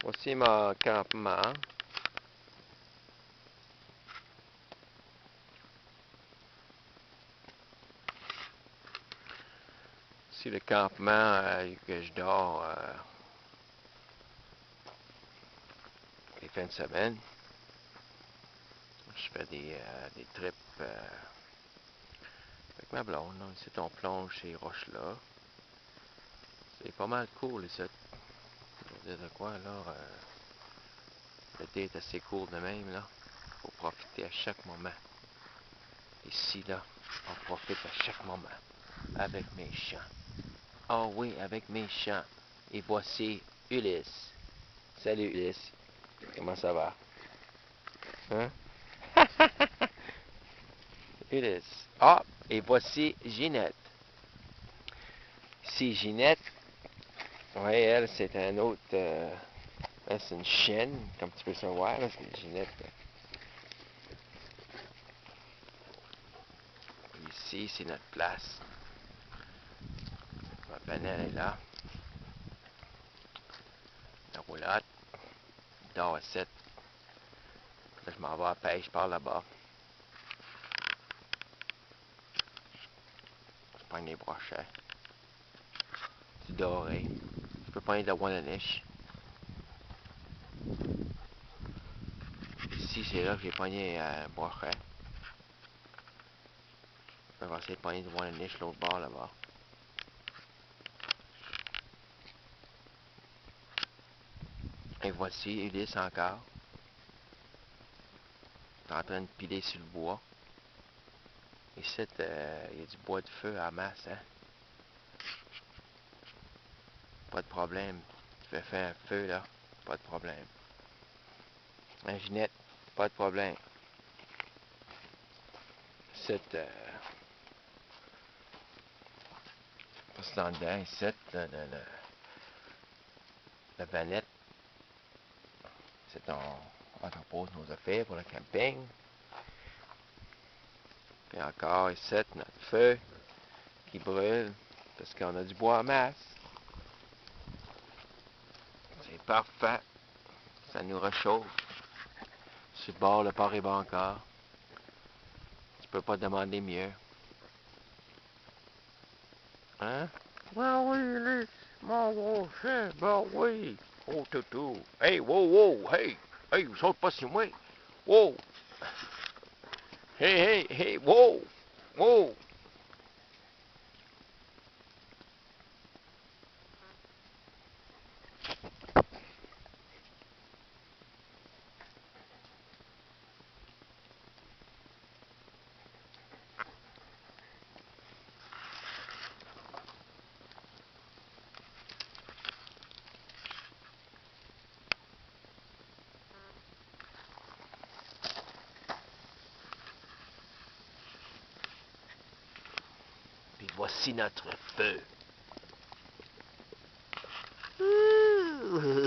Voici mon campement. Ici le campement que je dors les fins de semaine. Je fais des trips avec ma blonde. Là. Ici on plonge ces roches-là. C'est pas mal cool ici. Je veux dire de quoi là. L'été est assez court de même là. Faut profiter à chaque moment. Ici là, on profite à chaque moment. Avec mes chants. Oh oui, avec mes chants. Et voici Ulysse. Salut Ulysse. Comment ça va? Hein? Ulysse. Ah, et voici Ginette. Ici Ginette. Oui, elle, c'est un autre. Elle, c'est une chienne, comme tu peux savoir. Là, c'est Ginette. Ici, c'est notre place. Ma panelle est là. La roulotte. Il dort à 7. Là, je m'en vais à la pêche par là-bas. Je prends des brochets. Du doré. Je peux prendre de la Wallenish. Ici, c'est là que j'ai pogné un brochet. Je vais essayer de pogner du Wallenish l'autre bord là-bas. Et voici Ulysse encore. Il est en train de piler sur le bois. Ici, il y a du bois de feu à masse, hein. Pas de problème. Tu fais faire un feu, là. Pas de problème. Hein, Ginette? Pas de problème. C'est c'est en dedans, ici, la vanette. C'est on entrepose nos affaires pour le camping. Puis encore ici, notre feu qui brûle. Parce qu'on a du bois à masse. C'est parfait. Ça nous réchauffe. Sur le bord, le port est bon encore. Tu peux pas demander mieux. Hein? Ben oui, Ulysse, mon gros chien, ben oui. Oh, toutou. Hey, wow, wow, hey. Hey, saute pas sur moi. Wow. Hey, hey, hey, wow. Wow. Puis voici notre feu. Ouh.